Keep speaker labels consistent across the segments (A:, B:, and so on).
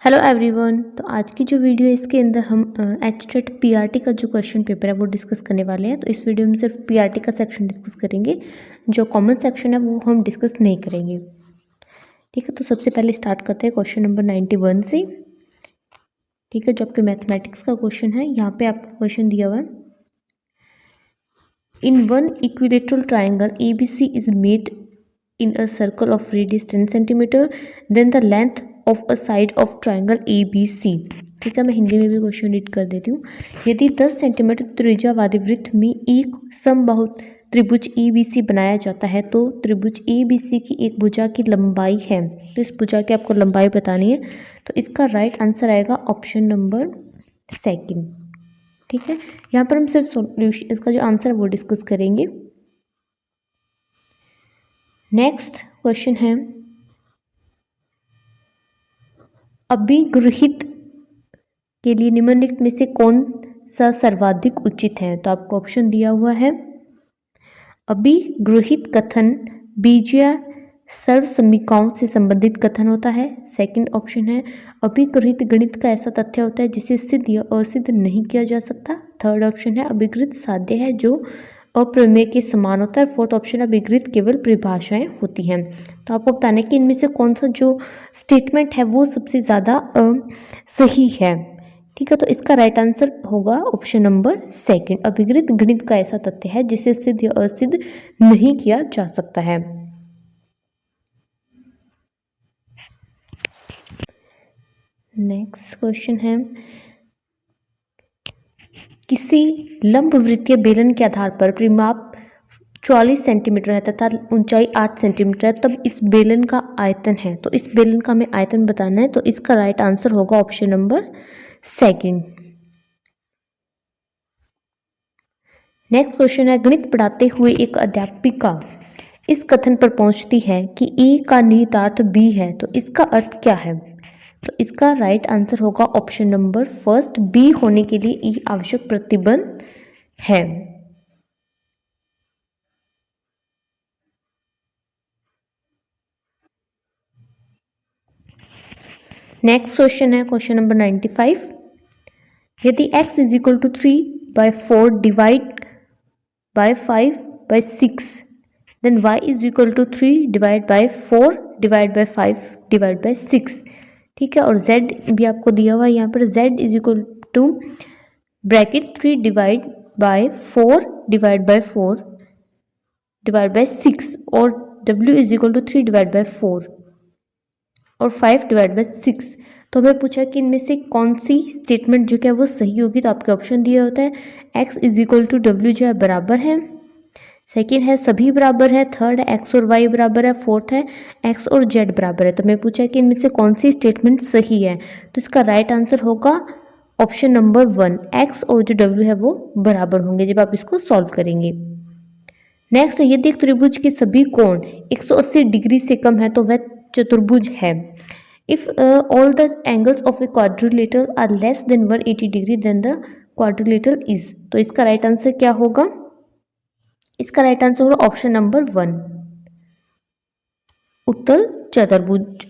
A: Hello everyone. तो आज की जो वीडियो है इसके अंदर हम एचटेट पीआरटी का जो क्वेश्चन पेपर है वो डिस्कस करने वाले हैं। तो इस वीडियो में सिर्फ पीआरटी का सेक्शन डिस्कस करेंगे, जो कॉमन सेक्शन है वो हम डिस्कस नहीं करेंगे। ठीक है, तो सबसे पहले स्टार्ट करते हैं क्वेश्चन नंबर 91 से। ठीक है, जो आपके मैथमेटिक्स का क्वेश्चन है, यहाँ पे आपका क्वेश्चन दिया हुआ है। In one equilateral triangle ABC is made in a circle of radius 10 centimeter, then the length of a side of triangle ABC। ठीक है, मैं हिंदी में भी क्वेश्चन रीड कर देती हूँ। यदि 10 सेंटीमीटर त्रिज्या वाले वृत्त में एक समबाहु त्रिभुज ABC बनाया जाता है तो त्रिभुज ABC की एक भुजा की लंबाई है, तो इस भुजा की आपको लंबाई बतानी है। तो इसका राइट आंसर आएगा ऑप्शन नंबर सेकंड। ठीक है, यहाँ पर हम सिर्फ सॉल्यूशन, इसका जो आंसर है वो डिस्कस करेंगे। नेक्स्ट क्वेश्चन है, अभिगृहित के लिए निम्नलिखित में से कौन सा सर्वाधिक उचित है? तो आपको ऑप्शन दिया हुआ है। अभिगृहित कथन बीजीय सर्वसमीकाओं से संबंधित कथन होता है। सेकंड ऑप्शन है, अभिगृहित गणित का ऐसा तथ्य होता है जिसे सिद्ध या असिद्ध नहीं किया जा सकता। थर्ड ऑप्शन है, अभिगृहित साध्य है जो अप्रमेय के समान होता है। फोर्थ ऑप्शन है, विकृत केवल परिभाषाएं होती हैं। तो आपको बताना है कि इनमें से कौन सा जो स्टेटमेंट है वो सबसे ज़्यादा सही है। ठीक है, तो इसका राइट आंसर होगा ऑप्शन नंबर सेकंड। अभिगृहित गणित का ऐसा तथ्य है जिसे सिद्ध या असिद्ध नहीं किया जा सकता है। नेक्स्ट क्वेश्चन है, किसी लंबवृत्तीय बेलन के आधार पर परिमाप 44 सेंटीमीटर है तथा ऊंचाई 8 सेंटीमीटर है, तब इस बेलन का आयतन है। तो इस बेलन का हमें आयतन बताना है, तो इसका राइट आंसर होगा option number second. Next question है, गणित पढ़ाते हुए एक अध्यापिका इस कथन पर पहुंचती है कि ए का निहितार्थ बी है, तो इसका अर्थ क्या है? तो इसका राइट आंसर होगा ऑप्शन नंबर फर्स्ट, बी होने के लिए ई आवश्यक प्रतिबंध है। नेक्स्ट क्वेश्चन है क्वेश्चन नंबर 95। यदि x is equal to 3/4 divide by 5/6 then y is equal to 3 divide by 4 divide by 5 divide by 6। ठीक है, और z भी आपको दिया हुआ है यहाँ पर। z is equal to bracket 3 divide by 4 divide by 4 divide by 6 और w is equal to 3 divide by 4 और 5 डिवाइड बाय 6। तो हमें पूछा कि इनमें से कौन सी स्टेटमेंट जो क्या वो सही होगी। तो आपके ऑप्शन दिया होता है, x इज इक्वल टू डब्ल्यू जो है बराबर है, सेकेंड है सभी बराबर है, थर्ड है x और y बराबर है, फोर्थ है x और z बराबर है। तो हमें पूछा कि इनमें से कौन सी स्टेटमेंट सही है। तो इसका राइट आंसर होगा ऑप्शन नंबर 1, x और जो w है वो बराबर होंगे जब आप इसको सॉल्व करेंगे। नेक्स्ट, यदि एक त्रिभुज के सभी कोण 180 डिग्री से कम है तो वह चतुर्भुज है। If all the angles of a quadrilateral are less than 180 degree then the quadrilateral is। तो इसका राइट आंसर क्या होगा? इसका राइट आंसर होगा ऑप्शन नंबर 1, उत्तल चतुर्भुज,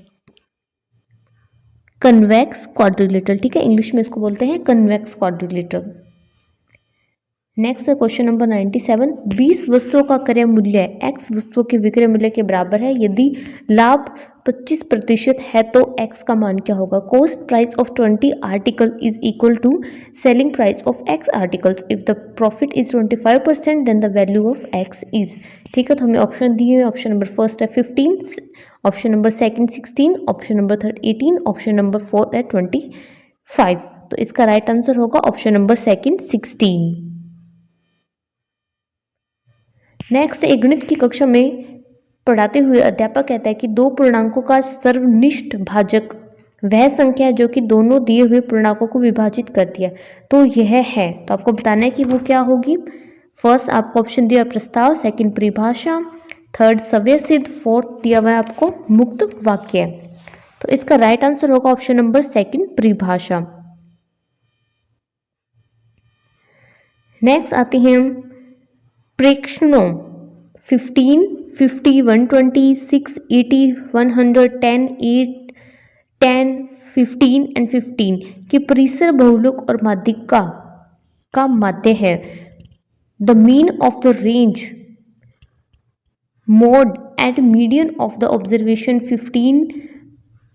A: कन्वेक्स क्वाड्रिलेटरल। ठीक है, इंग्लिश में इसको बोलते हैं कन्वेक्स क्वाड्रिलेटरल। नेक्स्ट है क्वेश्चन नंबर 97। 20 वस्तुओं का क्रय मूल्य x वस्तुओं के विक्रय मूल्य के बराबर है। यदि लाभ 25% है तो x का मान क्या होगा? Cost price of 20 article is equal to selling price of x articles. If the profit is 25% then the value of x is. ठीक है, तो हमें ऑप्शन दिए हुए, ऑप्शन नंबर फर्स्ट है 15, option number second 16, option number third 18, option number fourth है 25। तो इसका राइट आंसर होगा ऑप्शन नंबर सेकंड 16। नेक्स्ट, एक गणित की कक्षा में पढ़ाते हुए अध्यापक कहता है कि दो पूर्णांकों का सर्वनिष्ठ भाजक वह संख्या है जो कि दोनों दिए हुए पूर्णांकों को विभाजित करती है। तो यह है, तो आपको बताना है कि वो क्या होगी। फर्स्ट आपको ऑप्शन दिया प्रस्ताव, सेकंड परिभाषा, थर्ड सव्य सिद्ध, फोर्थ दिया हुआ है आपको मुक्त वाक्य। तो इसका राइट आंसर होगा ऑप्शन नंबर सेकंड परिभाषा। नेक्स्ट आते हैं प्रेक्षणों 15, 50, 120, 6, 80, 100, 10, 8, 10, 15 एंड 15 के परिसर बहुलक और माध्यिका का माध्य है। The mean of the range mode eight median of the observation 15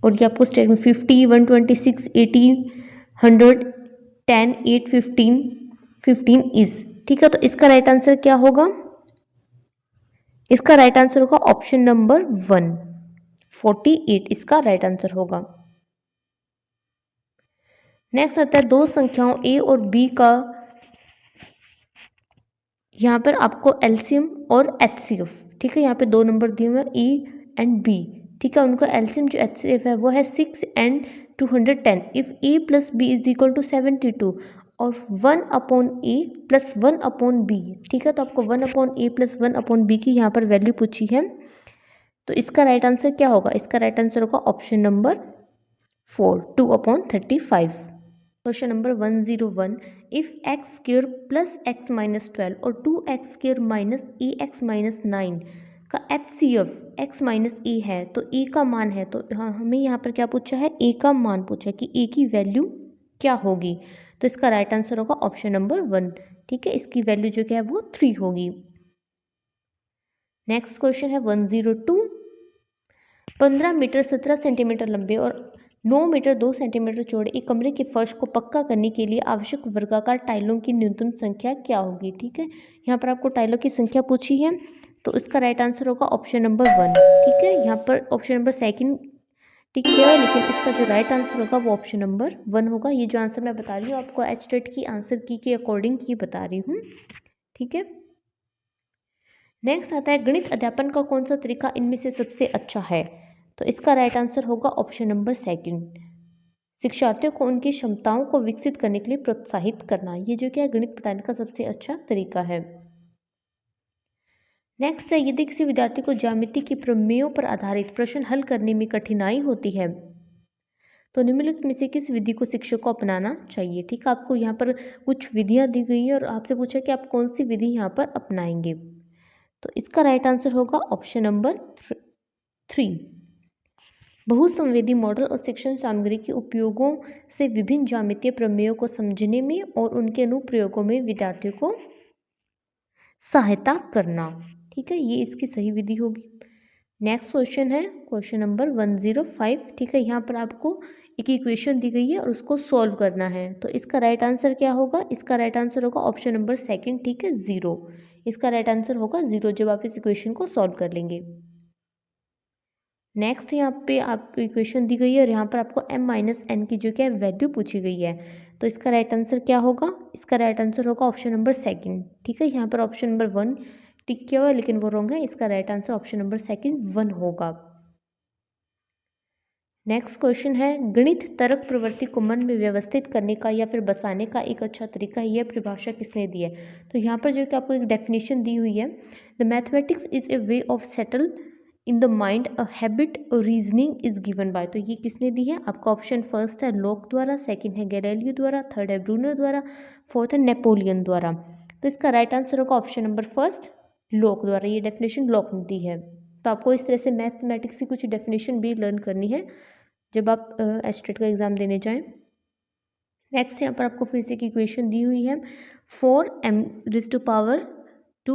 A: और ये आपको स्टेटमेंट 50, 126, 18, 100, 10, 8, 15, 15 इज। ठीक है, तो इसका राइट आंसर क्या होगा? इसका राइट आंसर होगा ऑप्शन नंबर 1, 48 इसका राइट आंसर होगा। नेक्स्ट आता है दो संख्याओं a और b का यहाँ पर आपको एलसीएम और एचसीएफ। ठीक है, यहाँ पे दो नंबर दिए हुए हैं e एंड b। ठीक है, उनका एलसीएम जो एचसीएफ है वो है 6 and 210। If a plus b is equal to 72 और 1/a प्लस 1/b। ठीक है, तो आपको 1/a प्लस 1/b की यहाँ पर वैल्यू पूछी है, तो इसका राइट आंसर क्या होगा? इसका राइट आंसर होगा option number 4, 2/35। Question number 101, if x square plus x minus 12 और 2x स्क्वायर माइनस ए एक्स माइनस 9 का एचसीएफ x माइनस ए है तो a का मान है, तो हाँ हमें यहाँ पर क्या पूछा है? a का मान पूछा है कि a की वैल्यू क्या होगी, तो इसका राइट आंसर होगा ऑप्शन नंबर 1। ठीक है, इसकी वैल्यू जो क्या है वो 3 होगी। नेक्स्ट क्वेश्चन है 102, 15 मीटर 17 सेंटीमीटर लंबे और 9 मीटर 2 सेंटीमीटर चौड़े एक कमरे के फर्श को पक्का करने के लिए आवश्यक वर्गाकार टाइलों की न्यूनतम संख्या क्या होगी? ठीक है, यहाँ पर आपको टाइलों की संख्या पूछी है, तो इसका राइट आंसर होगा ऑप्शन नंबर 1। ठीक है, यहाँ पर ऑप्शन नंबर 2 टिक किया है, लेकिन इसका जो राइट आंसर होगा वो ऑप्शन नंबर 1 होगा। ये जो आंसर मैं बता रही हूँ आपको एचटेट की आंसर की के अकॉर्डिंग ही बता रही हूँ। ठीक है, नेक्स्ट आता है गणित अध्यापन का कौन सा तरीका इनमें से सबसे अच्छा है? तो इसका राइट आंसर होगा ऑप्शन नंबर 2, शिक्षार्थियों को उनकी क्षमताओं को विकसित करने के लिए प्रोत्साहित करना। ये जो क्या है गणित पढ़ाने का सबसे अच्छा तरीका है। नेक्स्ट है, यदि किसी विद्यार्थी को ज्यामिति की प्रमेयों पर आधारित प्रश्न हल करने में कठिनाई होती है तो निम्नलिखित में से किस विधि को शिक्षक को अपनाना चाहिए? ठीक है, आपको यहाँ पर कुछ विधियाँ दी गई है और आपसे पूछा कि आप कौन सी विधि यहाँ पर अपनाएंगे, तो इसका राइट आंसर होगा ऑप्शन नंबर 3, बहुसंवेदी मॉडल और शिक्षण सामग्री के उपयोगों से विभिन्न ज्यामितीय प्रमेयों को समझने में और उनके अनुप्रयोगों में विद्यार्थियों को सहायता करना। ठीक है, ये इसकी सही विधि होगी। नेक्स्ट क्वेश्चन है क्वेश्चन नंबर 105। ठीक है, यहाँ पर आपको एक इक्वेशन दी गई है और उसको सॉल्व करना है, तो इसका राइट आंसर क्या होगा? इसका राइट आंसर होगा ऑप्शन नंबर 2, ठीक है, 0। इसका राइट आंसर होगा 0 जब आप इस इक्वेशन को सॉल्व कर लेंगे। नेक्स्ट यहाँ पे आपको इक्वेशन दी गई है और यहाँ पर आपको m-n की जो क्या वैल्यू पूछी गई है, तो इसका राइट आंसर क्या होगा? इसका राइट आंसर होगा ऑप्शन नंबर 2। ठीक है, यहाँ पर ऑप्शन नंबर 1 टिक किया हुआ है लेकिन वो रॉन्ग है, इसका राइट आंसर ऑप्शन नंबर 2 1 होगा। नेक्स्ट क्वेश्चन है, गणित तर्क प्रवृत्ति को मन में व्यवस्थित करने का या फिर बसाने का एक अच्छा तरीका है, यह परिभाषा किसने दी है? तो यहाँ पर जो कि आपको एक डेफिनेशन दी हुई है, the mathematics is a way of settle in the mind a habit reasoning is given by. तो ये किसने दी है? आपका ऑप्शन फर्स्ट है लॉक द्वारा, सेकंड है गैलीलियो द्वारा, थर्ड है ब्रूनर द्वारा, फोर्थ है नेपोलियन द्वारा। तो इसका राइट आंसर होगा ऑप्शन नंबर फर्स्ट, लॉक द्वारा। ये डेफिनेशन लॉक ने दी है। तो आपको इस तरह से मैथमेटिक्स की कुछ डेफिनेशन भी लर्न करनी है जब आप एस्टेट का एग्ज़ाम देने जाएं। नेक्स्ट यहाँ पर आपको फिर से एक इक्वेशन दी हुई है, 4m⁻² +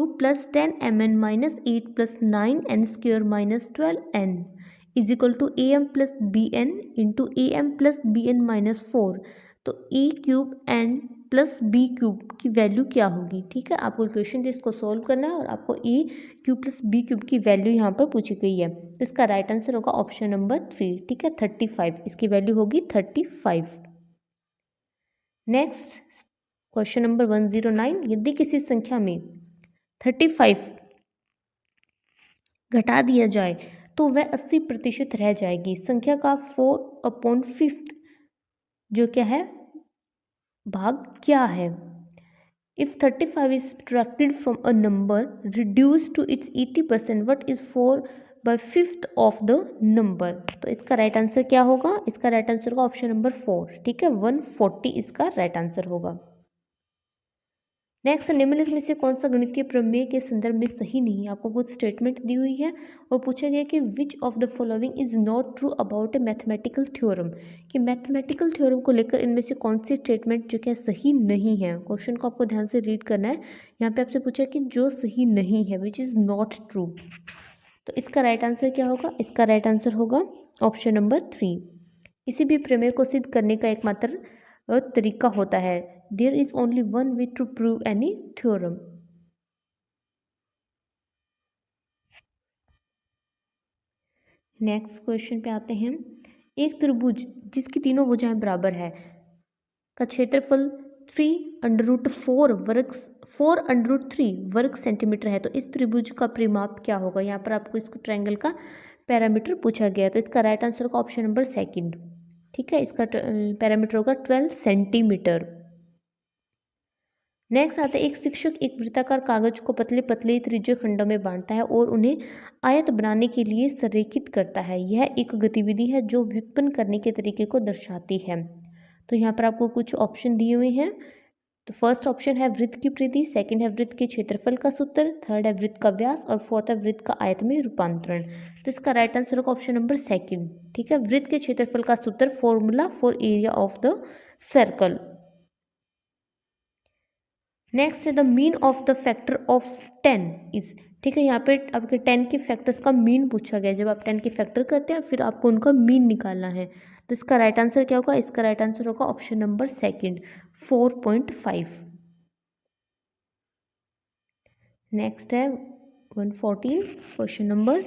A: 10mn - 8 + 9n² - 12n = am + bn × am + bn - 4। तो a³ n + b³ की वैल्यू क्या होगी? ठीक है, आपको इक्वेशन इसको सॉल्व करना है और आपको a³ + b³ की वैल्यू यहाँ पर पूछी गई है, तो इसका राइट आंसर होगा ऑप्शन नंबर 3, ठीक है, 35। इसकी वैल्यू होगी 35। नेक्स्ट क्वेश्चन नंबर 109, यदि किसी संख्या में 35 घटा दिया जाए तो वह 80% रह जाएगी। संख्या का 4/5 जो क्या है भाग क्या है? If 35 is subtracted from a number reduced to its 80%, what is 4/5 of the number? तो इसका राइट आंसर क्या होगा? इसका राइट आंसर होगा ऑप्शन नंबर 4, ठीक है, 140 इसका राइट आंसर होगा। नेक्स्ट, निम्नलिखित में से कौन सा गणितीय प्रमेय के संदर्भ में सही नहीं है। आपको कुछ स्टेटमेंट दी हुई है और पूछा गया कि विच of the following is not true about A mathematical theorem, कि मैथमेटिकल थ्योरम को लेकर इनमें से कौन सी स्टेटमेंट जो क्या सही नहीं है। क्वेश्चन को आपको ध्यान से रीड करना है। यहाँ पे आपसे पूछा कि जो सही नहीं है, विच इज़ नॉट ट्रू, तो इसका राइट आंसर क्या होगा? इसका राइट आंसर होगा ऑप्शन नंबर 3। किसी भी प्रमेय को सिद्ध करने का एकमात्र तरीका होता है, there is only one way to prove any theorem. Next question पे आते हैं। एक त्रिभुज जिसकी तीनों भुजाएं बराबर है का क्षेत्रफल 4√3 वर्ग सेंटीमीटर है, तो इस त्रिभुज का परिमाप क्या होगा? यहाँ पर आपको इसको ट्रायंगल का पैरामीटर पूछा गया है, तो इसका राइट आंसर होगा ऑप्शन नंबर 2। ठीक है, इसका पैरामीटर होगा 12 सेंटीमीटर। नेक्स्ट आता है, एक शिक्षक एक वृत्ताकार कागज को पतले पतले त्रिज्यीय खंडों में बांटता है और उन्हें आयत बनाने के लिए संरेखित करता है। यह एक गतिविधि है जो व्युत्पन्न करने के तरीके को दर्शाती है। तो यहाँ पर आपको कुछ ऑप्शन दिए हुए हैं। तो फर्स्ट ऑप्शन है वृत्त की परिधि, सेकंड है वृत्त के क्षेत्रफल का सूत्र, थर्ड है वृत्त का व्यास और फोर्थ है वृत्त का आयत में रूपांतरण। तो इसका राइट आंसर होगा ऑप्शन नंबर 2। ठीक है, वृत्त के क्षेत्रफल का सूत्र, formula for area of the circle. Next है the mean of the factor of 10 is. ठीक है, यहाँ पे आपके 10 के फैक्टर्स का मीन पूछा गया है। जब आप 10 के फैक्टर करते हैं फिर आपको उनका मीन निकालना है। तो इसका राइट आंसर क्या होगा? इसका राइट आंसर होगा ऑप्शन नंबर 2, 4.5। नेक्स्ट है 114 क्वेश्चन नंबर।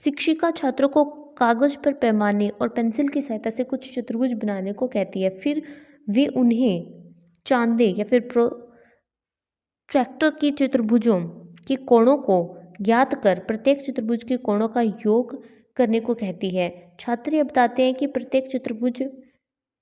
A: शिक्षिका छात्रों को कागज पर पैमाने और पेंसिल की सहायता से कुछ चतुर्भुज बनाने को कहती है, फिर वे उन्हें चांदे या फिर प्रोट्रैक्टर की चतुर्भुजों के कोणों को ज्ञात कर प्रत्येक चतुर्भुज के कोणों का योग करने को कहती है। छात्र ये बताते हैं कि प्रत्येक चतुर्भुज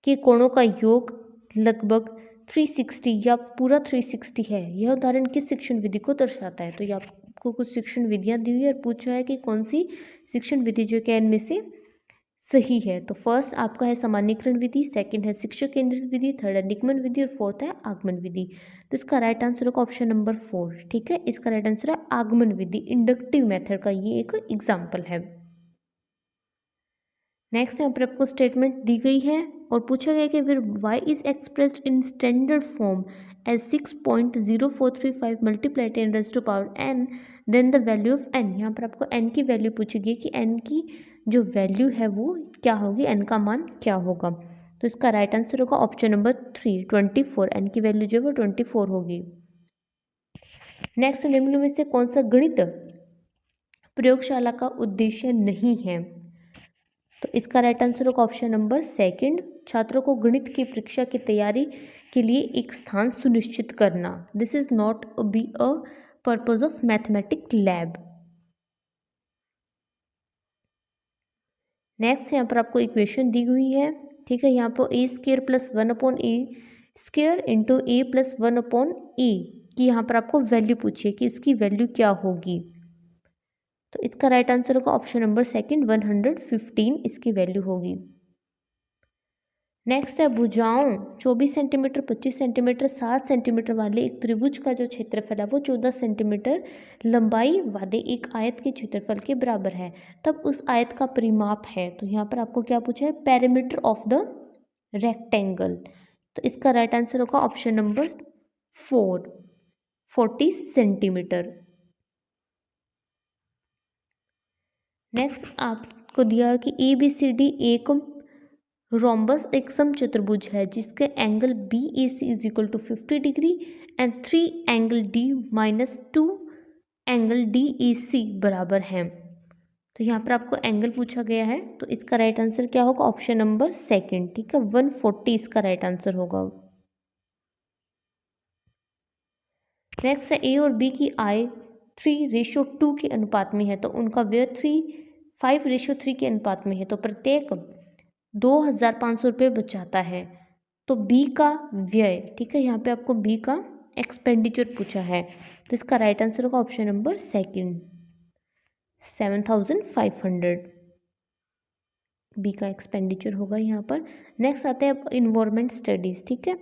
A: के कोणों का योग लगभग 360 या पूरा 360 है। यह उदाहरण किस शिक्षण विधि को दर्शाता है? तो ये आपको कुछ शिक्षण विधियां दी हुई है और पूछा है कि कौन सी शिक्षण विधि जो क्या इनमें से सही है। तो फर्स्ट आपका है सामान्यीकरण विधि, सेकंड है शिक्षक केंद्रित विधि, थर्ड है निगमन विधि और फोर्थ है आगमन विधि। तो इसका राइट आंसर होगा ऑप्शन नंबर 4। ठीक है, इसका राइट आंसर है आगमन विधि, इंडक्टिव मेथड का ये एक एग्जाम्पल है। नेक्स्ट यहाँ पर आपको स्टेटमेंट दी गई है और पूछा गया कि फिर y is expressed in standard form as 6.0435 multiply 10⁻n then the value of n। यहाँ पर आपको n की वैल्यू पूछी गई कि n की जो वैल्यू है वो क्या होगी, n का मान क्या होगा। तो इसका राइट आंसर होगा ऑप्शन नंबर 3, 24। n की वैल्यू जो है वो 24 होगी। नेक्स्ट, निम्न में से कौन सा गणित प्रयोगशाला का उद्देश्य नहीं है? तो इसका राइट आंसर होगा ऑप्शन नंबर 2, छात्रों को गणित की परीक्षा की तैयारी के लिए एक स्थान सुनिश्चित करना। This is not be a purpose of mathematic lab. Next यहाँ पर आपको इक्वेशन दी हुई है। ठीक है, यहाँ पर a² + 1/a² into a + 1/a की यहाँ पर आपको वैल्यू पूछिए कि इसकी वैल्यू क्या होगी। तो इसका राइट आंसर होगा ऑप्शन नंबर 2, 115 इसकी वैल्यू होगी। नेक्स्ट है भुजाओं 24 सेंटीमीटर, 25 सेंटीमीटर, 7 सेंटीमीटर वाले एक त्रिभुज का जो क्षेत्रफल है वो 14 सेंटीमीटर लंबाई वाले एक आयत के क्षेत्रफल के बराबर है, तब उस आयत का परिमाप है। तो यहाँ पर आपको क्या पूछा है? Parameter of the rectangle. तो इसका राइट आंसर होगा ऑप्शन नंबर 4, 40 सेंटीमीटर। नेक्स्ट आपको दिया है कि ABCD एक रोम्बस एक समचतुर्भुज है जिसके angle BAC is equal to 50 degree and 3 angle D minus 2 angle DAC बराबर हैं। तो यहाँ पर आपको एंगल पूछा गया है, तो इसका राइट आंसर क्या होगा? Option number 2। ठीक है, 140 इसका राइट आंसर होगा। नेक्स्ट है A और B की आय 3:2 के अनुपात में है, तो उनका व्यय 5:3 के अनुपात में है, तो प्रत्येक 2,500 रुपये बचाता है। तो बी का व्यय, ठीक है, यहाँ पे आपको बी का एक्सपेंडिचर पूछा है, तो इसका राइट आंसर होगा ऑप्शन नंबर 2, 7,500 बी का एक्सपेंडिचर होगा यहाँ पर। नेक्स्ट आते हैं इन्वायरमेंट स्टडीज़। ठीक है,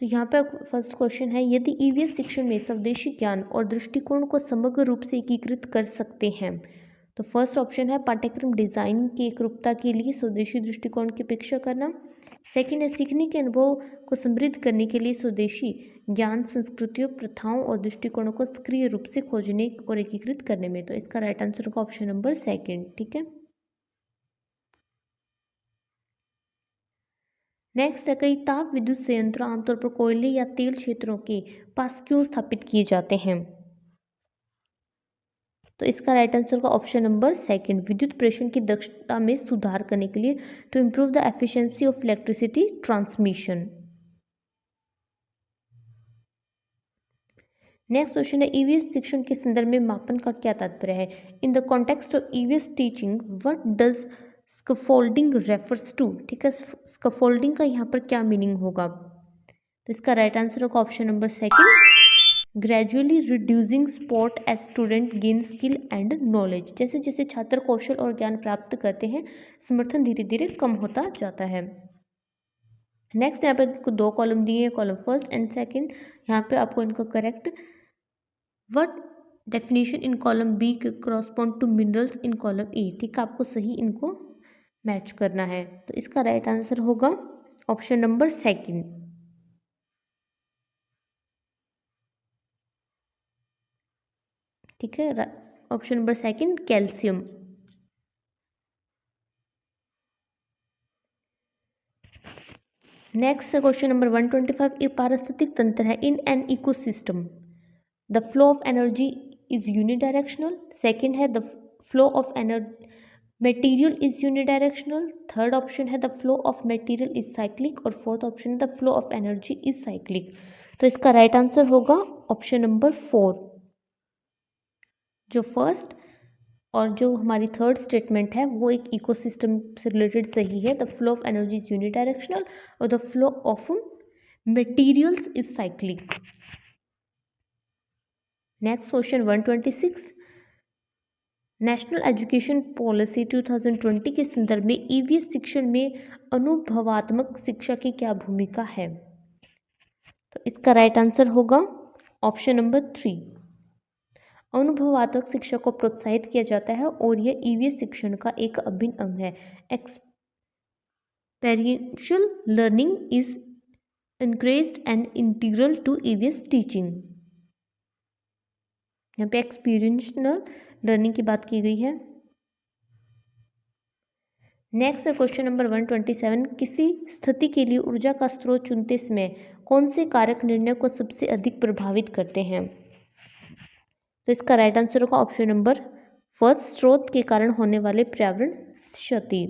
A: तो यहाँ पे फर्स्ट क्वेश्चन है, यदि ईवीएस शिक्षण में स्वदेशी ज्ञान और दृष्टिकोण को समग्र रूप से एकीकृत कर सकते हैं, तो फर्स्ट ऑप्शन है पाठ्यक्रम डिजाइन की एकरूपता के लिए स्वदेशी दृष्टिकोण की अपेक्षा करना। सेकंड है सीखने के अनुभव को समृद्ध करने के लिए स्वदेशी ज्ञान, संस्कृतियों, प्रथाओं और दृष्टिकोणों को सक्रिय रूप से खोजने और एकीकृत करने में। तो इसका राइट आंसर होगा ऑप्शन नंबर सेकंड। ठीक है, नेक्स्ट है, कई ताप विद्युत संयंत्र आमतौर पर कोयले या तेल क्षेत्रों के पास क्यों स्थापित किए जाते हैं? तो इसका राइट आंसर होगा ऑप्शन नंबर सेकंड, विद्युत प्रेषण की दक्षता में सुधार करने के लिए, to improve the efficiency of electricity transmission. Next question है, ईवीएस शिक्षण के संदर्भ में मापन का क्या तात्पर्य है? In the context of EVS teaching what does scaffolding refers to? ठीक है, स्कैफोल्डिंग का यहाँ पर क्या मीनिंग होगा? तो इसका राइट आंसर होगा option number second, gradually reducing support as student gain skill and knowledge. जैसे जैसे छात्र कौशल और ज्ञान प्राप्त करते हैं, समर्थन धीरे धीरे कम होता जाता है। नेक्स्ट यहाँ पे आपको दो कॉलम दिए हैं, कॉलम फर्स्ट एंड सेकंड। यहाँ पे आपको इनको correct what definition in column B correspond to minerals in column A, ठीक है, आपको सही इनको मैच करना है। तो इसका राइट आंसर होगा ऑप्शन नंबर सेकंड। ठीक है, option number second calcium. Next question number 125, एक पारिस्थितिक तंत्र है in an ecosystem the flow of energy is unidirectional. Second है the flow of energy material is unidirectional. Third option है the flow of material is cyclic और fourth option है the flow of energy is cyclic. तो इसका right answer होगा option number 4। जो first और जो हमारी थर्ड स्टेटमेंट है वो एक इकोसिस्टम से रिलेटेड सही है। The flow of energy is unidirectional और the flow of materials is cyclic. Next question 126, national education policy 2020 के संदर्भ में ईवीएस शिक्षण में अनुभवात्मक शिक्षा की क्या भूमिका है? तो इसका राइट आंसर होगा ऑप्शन नंबर 3, अनुभवात्मक शिक्षा को प्रोत्साहित किया जाता है और यह ईवीएस शिक्षण का एक अभिन्न अंग है। Experiential learning is encouraged and integral to EVS teaching। यहाँ पे एक्सपीरियंशियल लर्निंग की बात की गई है। नेक्स्ट है क्वेश्चन नंबर 127, किसी स्थिति के लिए ऊर्जा का स्रोत चुनते समय कौन से कारक निर्णय को सबसे अधिक प्रभावित करते हैं? तो इसका राइट आंसर होगा ऑप्शन नंबर फर्स्ट, स्रोत के कारण होने वाले पर्यावरण क्षति।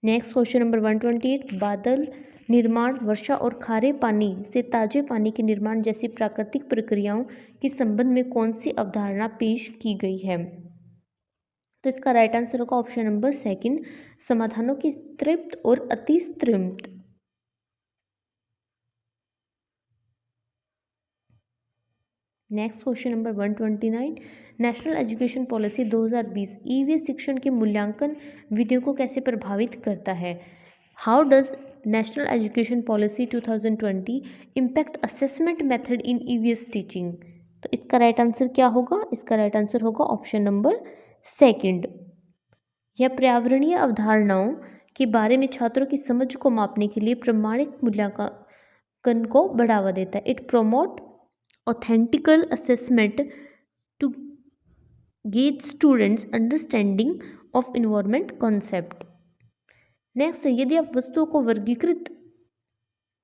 A: नेक्स्ट क्वेश्चन नंबर 128, बादल निर्माण, वर्षा और खारे पानी से ताजे पानी के निर्माण जैसी प्राकृतिक प्रक्रियाओं के संबंध में कौन सी अवधारणा पेश की गई है? तो इसका राइट आंसर होगा ऑप्शन नंबर सेकंड, समाधानों की तृप्त और अति तृप्त। Next question number 129, national education policy 2020 EVS शिक्षण के मूल्यांकन विधियों को कैसे प्रभावित करता है? How does national education policy 2020 impact assessment method in EVS teaching? तो इसका राइट आंसर क्या होगा? इसका राइट आंसर होगा ऑप्शन नंबर सेकंड, यह पर्यावरणीय अवधारणाओं के बारे में छात्रों की समझ को मापने के लिए प्रमाणिक मूल्यांकन को बढ़ावा देता है। It promote authentical assessment to gauge students understanding of environment concept. Next है, यदि आप वस्तुओं को वर्गीकृत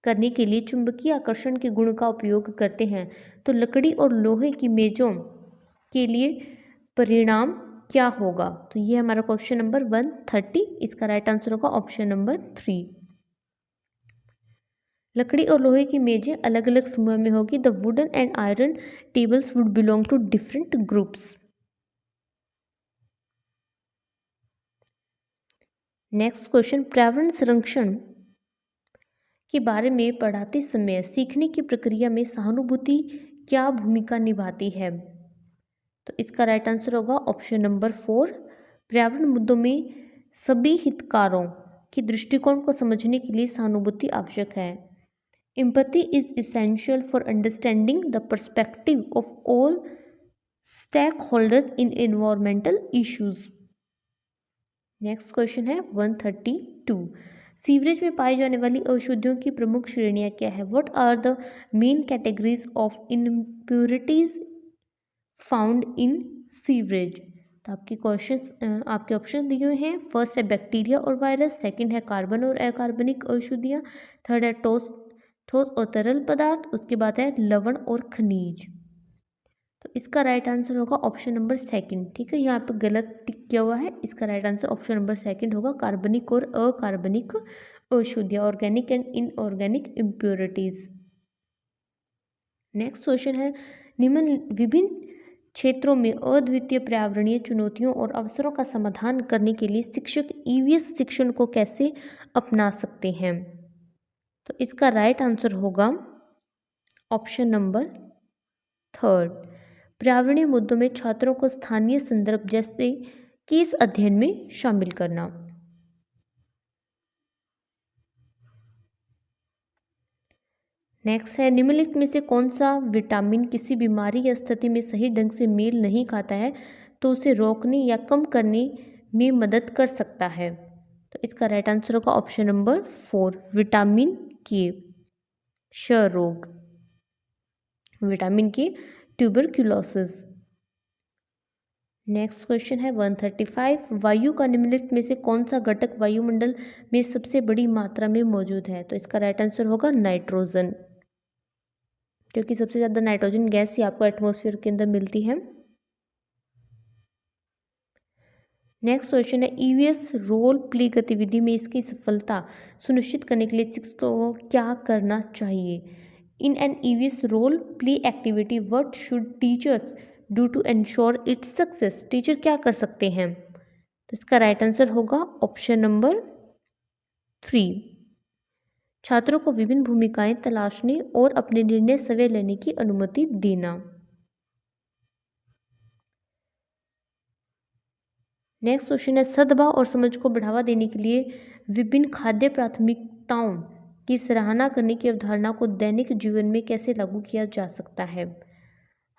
A: करने के लिए चुंबकीय आकर्षण के गुण का उपयोग करते हैं तो लकड़ी और लोहे की मेजों के लिए परिणाम क्या होगा? तो ये हमारा क्वेश्चन नंबर 130, इसका राइट आंसर होगा ऑप्शन नंबर 3। लकड़ी और लोहे की मेजें अलग अलग समूह में होगी। The wooden and iron tables would belong to different groups. Next question, पर्यावरण संरक्षण के बारे में पढ़ाते समय सीखने की प्रक्रिया में सहानुभूति क्या भूमिका निभाती है? तो इसका राइट आंसर होगा ऑप्शन नंबर 4, पर्यावरण मुद्दों में सभी हितधारकों के दृष्टिकोण को समझने के लिए सहानुभूति आवश्यक है। Empathy is essential for understanding the perspective of all stakeholders in environmental issues. Next question है 132. सीवरेज में पाई जाने वाली अशुद्धियों की प्रमुख श्रेणियां क्या है? What are the main categories of impurities found in sewerage? तो आपके ऑप्शन दिए हुए हैं. फर्स्ट है बैक्टीरिया और वायरस, सेकंड है कार्बन और अकार्बनिक अशुद्धियाँ, थर्ड है ठोस और तरल पदार्थ, उसके बाद है लवण और खनिज. तो इसका राइट आंसर होगा ऑप्शन नंबर सेकंड. ठीक है, यहाँ पे गलत टिक किया हुआ है. इसका right answer option number second होगा, कार्बनिक और अकार्बनिक अशुद्धियाँ, organic and inorganic impurities. Next question है निम्न विभिन्न क्षेत्रों में अद्वितीय पर्यावरणीय चुनौतियों और अवसरों का समाधान करने के लिए शिक्षक ईवीएस शिक्षण को कैसे अपना सकते हैं? तो इसका राइट आंसर होगा ऑप्शन नंबर थर्ड, पर्यावरणीय मुद्दों में छात्रों को स्थानीय संदर्भ जैसे केस अध्ययन में शामिल करना. नेक्स्ट है निम्नलिखित में से कौन सा विटामिन किसी बीमारी या स्थिति में सही ढंग से मेल नहीं खाता है तो उसे रोकने या कम करने में मदद कर सकता है? तो इसका राइट आंसर होगा ऑप्शन नंबर 4, विटामिन के, क्षय रोग, विटामिन के, ट्यूबरक्यूलोसिस. नेक्स्ट क्वेश्चन है 135. वायु का निम्नलिखित में से कौन सा घटक वायुमंडल में सबसे बड़ी मात्रा में मौजूद है? तो इसका राइट आंसर होगा नाइट्रोजन, क्योंकि सबसे ज़्यादा नाइट्रोजन गैस ही आपको एटमॉस्फेयर के अंदर मिलती है. नेक्स्ट क्वेश्चन है ईवीएस रोल प्ले गतिविधि में इसकी सफलता सुनिश्चित करने के लिए शिक्षक को क्या करना चाहिए? In an EVS role play activity what should teachers do to ensure its success? Teacher क्या कर सकते हैं? तो इसका राइट आंसर होगा ऑप्शन नंबर 3, छात्रों को विभिन्न भूमिकाएं तलाशने और अपने निर्णय स्वयं लेने की अनुमति देना. नेक्स्ट क्वेश्चन है सद्भाव और समझ को बढ़ावा देने के लिए विभिन्न खाद्य प्राथमिकताओं की सराहना करने की अवधारणा को दैनिक जीवन में कैसे लागू किया जा सकता है?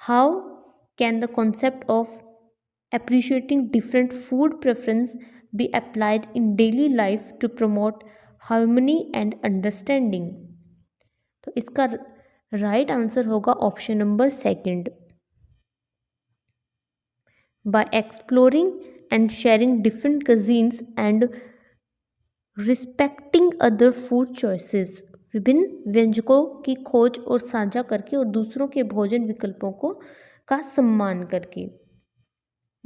A: How can the concept of appreciating different food preference be applied in daily life to promote harmony and understanding? तो इसका राइट आंसर होगा option number second, by exploring and sharing different cuisines and respecting other food choices. विभिन्न व्यंजकों की खोज और साझा करके और दूसरों के भोजन विकल्पों का सम्मान करके.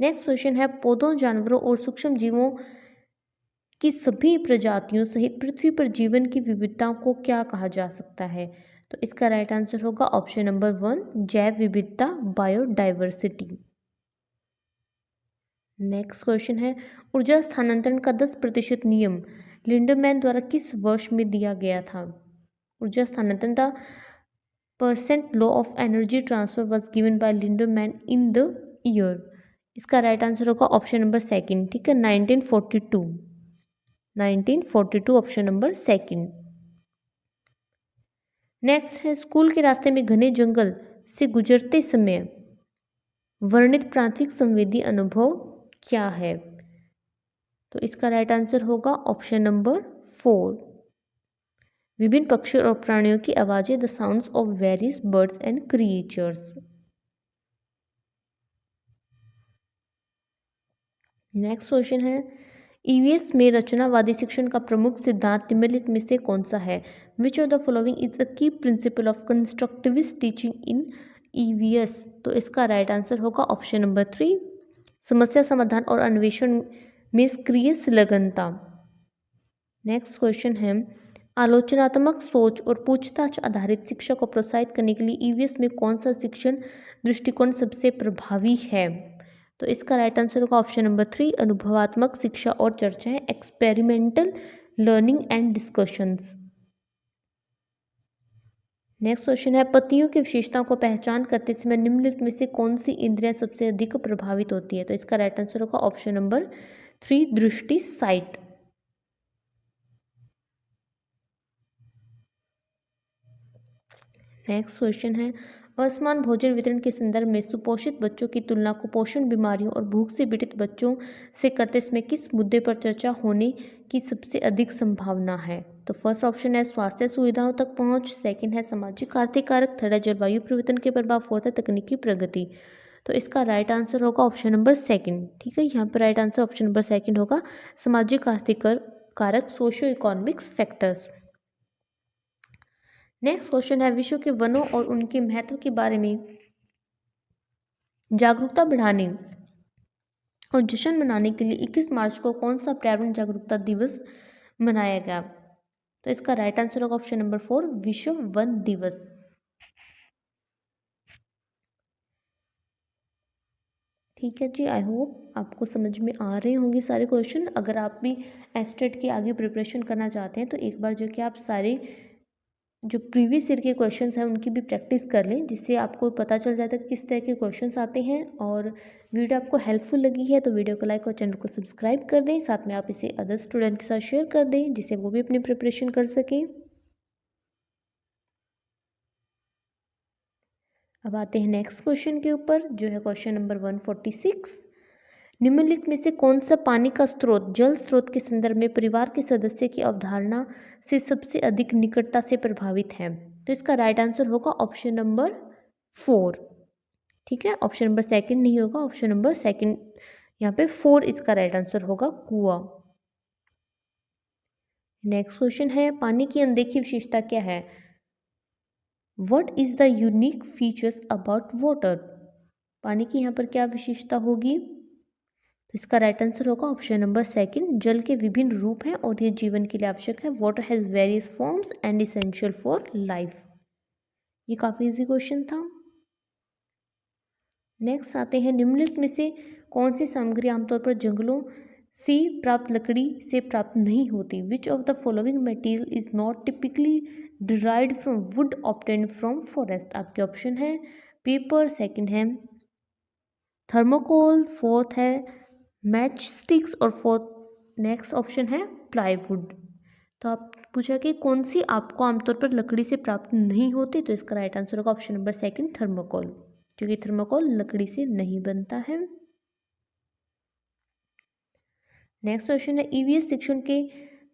A: नेक्स्ट क्वेश्चन है पौधों, जानवरों और सूक्ष्म जीवों की सभी प्रजातियों सहित पृथ्वी पर जीवन की विविधताओं को क्या कहा जा सकता है? तो इसका राइट आंसर होगा ऑप्शन नंबर 1, जैव विविधता, बायोडाइवर्सिटी. नेक्स्ट क्वेश्चन है ऊर्जा स्थानांतरण का 10% नियम लिंडमैन द्वारा किस वर्ष में दिया गया था? ऊर्जा स्थानांतरण the percent law of energy transfer was given by Lindeman in the year. इसका राइट आंसर होगा ऑप्शन नंबर सेकंड. ठीक है, 1942 ऑप्शन नंबर सेकंड. नेक्स्ट है स्कूल के रास्ते में घने जंगल से गुजरते समय वर्णित प्राथमिक संवेदी अनुभव क्या है? तो इसका राइट आंसर होगा ऑप्शन नंबर 4, विभिन्न पक्षियों और प्राणियों की आवाजें, the sounds of various birds and creatures. Next question है ईवीएस में रचनावादी शिक्षण का प्रमुख सिद्धांत निम्नलिखित में से कौन सा है? Which of the following is a key principle of constructivist teaching in EVS? तो इसका राइट आंसर होगा ऑप्शन नंबर 3, समस्या समाधान और अन्वेषण में सक्रिय संलग्नता. नेक्स्ट क्वेश्चन है आलोचनात्मक सोच और पूछताछ आधारित शिक्षा को प्रोत्साहित करने के लिए ईवीएस में कौन सा शिक्षण दृष्टिकोण सबसे प्रभावी है? तो इसका राइट आंसर होगा ऑप्शन नंबर 3, अनुभवात्मक शिक्षा और चर्चाएं, experimental learning and discussions. Next question है पतियों की विशेषताओं को पहचान करते समय निम्नलिखित में से कौन सी इंद्रियां सबसे अधिक प्रभावित होती है? तो इसका राइट आंसर होगा ऑप्शन नंबर 3, दृष्टि, साइट. नेक्स्ट क्वेश्चन है, असमान भोजन वितरण के संदर्भ में सुपोषित बच्चों की तुलना कुपोषण बीमारियों और भूख से पीड़ित बच्चों से करते समय किस मुद्दे पर चर्चा होने की सबसे अधिक संभावना है? तो फर्स्ट ऑप्शन है स्वास्थ्य सुविधाओं तक पहुंच, सेकंड है सामाजिक आर्थिक कारक, थर्ड है जलवायु परिवर्तन के प्रभाव, फोर्थ है तकनीकी प्रगति। तो इसका राइट आंसर होगा ऑप्शन नंबर सेकंड। ठीक है, यहाँ पर right answer option number second होगा, सामाजिक आर्थिक कारक, socio economics factors. Next question है, विश्व के वनों और उनके महत्व के बारे में जागरूकता बढ़ाने और जश्न मनाने के लिए 21 मार्च को कौन सा पर्यावरण जागरूकता दिवस मनाया गया? तो इसका राइट आंसर होगा ऑप्शन नंबर 4, विश्व वन दिवस। ठीक है जी, आई होप आपको समझ में आ रहे होंगे सारे क्वेश्चन। अगर आप भी एस्टेट के आगे प्रिपरेशन करना चाहते हैं तो एक बार जो कि आप सारे जो प्रीवियस ईयर के क्वेश्चंस हैं उनकी भी प्रैक्टिस कर लें, जिससे आपको पता चल जाता है किस तरह के क्वेश्चंस आते हैं। और वीडियो आपको हेल्पफुल लगी है तो वीडियो को लाइक और चैनल को सब्सक्राइब कर दें, साथ में आप इसे अदर स्टूडेंट के साथ शेयर कर दें जिससे वो भी अपनी प्रिपरेशन कर सकें। अब आते हैं नेक्स्ट क्वेश्चन के ऊपर, जो है क्वेश्चन नंबर 146। निम्नलिखित में से कौन सा पानी का स्रोत जल स्रोत के संदर्भ में परिवार के सदस्य की अवधारणा से सबसे अधिक निकटता से प्रभावित है? तो इसका राइट आंसर होगा ऑप्शन नंबर 4। ठीक है, ऑप्शन नंबर सेकंड नहीं होगा, ऑप्शन नंबर सेकंड, यहाँ पे 4 इसका राइट आंसर होगा, कुआं। नेक्स्ट क्वेश्चन है, पानी की अनदेखी विशेषता क्या है? What is the unique features about water? पानी की यहाँ पर क्या विशेषता होगी? तो इसका राइट आंसर होगा ऑप्शन नंबर सेकंड, जल के विभिन्न रूप हैं और ये जीवन के लिए आवश्यक है। Water has various forms and essential for life. ये काफ़ी इजी क्वेश्चन था। नेक्स्ट आते हैं, निम्नलिखित में से कौन सी सामग्री आमतौर पर जंगलों से प्राप्त लकड़ी से प्राप्त नहीं होती? विच of the following material is not typically derived from would obtained from forest? आपके ऑप्शन है पेपर, सेकंड है थर्मोकोल, फोर्थ है मैच स्टिक्स और फोर्थ नेक्स्ट ऑप्शन है प्लाईवुड। तो आप पूछा कि कौन सी आपको आमतौर पर लकड़ी से प्राप्त नहीं होती? तो इसका राइट आंसर होगा ऑप्शन नंबर सेकंड, थर्मोकोल, क्योंकि थर्मोकोल लकड़ी से नहीं बनता है। नेक्स्ट क्वेश्चन है, ईवीएस शिक्षण के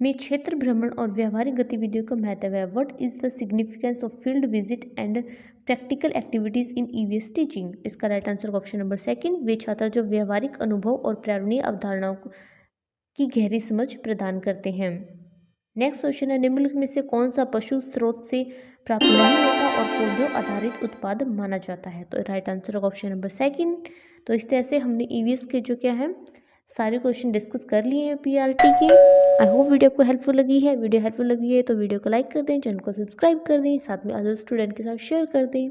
A: में क्षेत्र भ्रमण और व्यावहारिक गतिविधियों का महत्व है। What is the significance of field visit and practical activities in EVS teaching? इसका right answer option number second, वे छात्र जो व्यावहारिक अनुभव और पर्यावरणीय अवधारणाओं की गहरी समझ प्रदान करते हैं। नेक्स्ट क्वेश्चन है, निम्नलिखित में से कौन सा पशु स्रोत से प्राप्त नहीं होता और पौधों आधारित उत्पाद माना जाता है? तो राइट आंसर होगा ऑप्शन नंबर सेकंड। तो इस तरह से हमने ईवीएस के जो क्या है सारे क्वेश्चन डिस्कस कर लिए हैं पीआरटी के। आई होप वीडियो आपको हेल्पफुल लगी है। वीडियो हेल्पफुल लगी है तो वीडियो को लाइक कर दें, चैनल को सब्सक्राइब कर दें, साथ में अदर स्टूडेंट के साथ शेयर कर दें।